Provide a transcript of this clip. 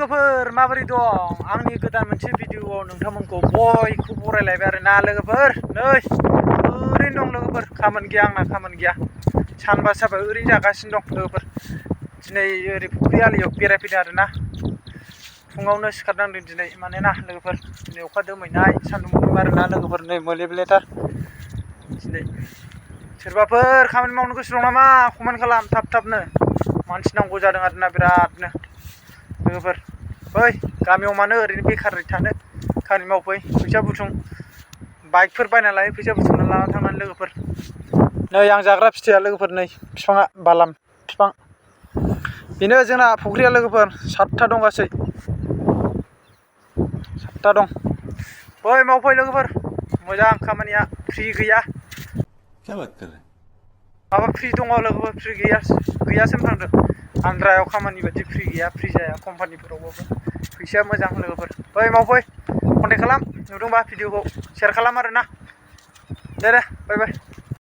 लोगोफोर माबोरै दं आंनि गोदान मोनसे भिडिअआव नोंथांमोनखौ बयखौ बरायलायबाय आरो ना लोगोफोर नै ओरैनो दं लोगोफोर खामानि गैया आंना खामानि गैया सानबा साबाय ओरैनो जागासिनो दं लोगोफोर दिनै ओरै फुख्रि आलियाव बेरायफैदों आरो ना फुङावनो सिखारनांदों दिनै मानोना लोगोफोर दिनै अखा दोमैनाय सान्दुं दुंदों आरो ना लोगोफोर नै मोलेलेथार दिनै सोरबाफोर खामानि मावनो गोसो दं नामा कमेन्ट खालाम थाब-थाबनो मानसि नांगौ जादों आरो ना बिरादनो लोगोफोर फै गामियाव मानो ओरैनो बेखारै थानो खामानि मावफै फैसा बुथुम बाइकफोर बायना लायो फैसा बुथुमना लाना थांनानै लोगोफोर नै आं जाग्रा फिथाइया लोगोफोर नै बिफाङा बालाम बिफां बेनो जोंना फुख्रिया लोगोफोर 7था दं गासै 7था दं फै मावफै लोगोफोर मोजां खामानिया फ्रि गैया माबा फ्रि दङ लोगोफोर फ्रि गैयासो थांदों आन्द्रायाव खामानि बायदि फ्रि गैया फ्रि जाया कम्पानिफोरावबाबो फैसाया मोजां लोगोफोर फै मावफै कन्टेक्ट खालाम नुदोंबा भिडिअखौ शेयार खालाम आरो ना दे बाय बाय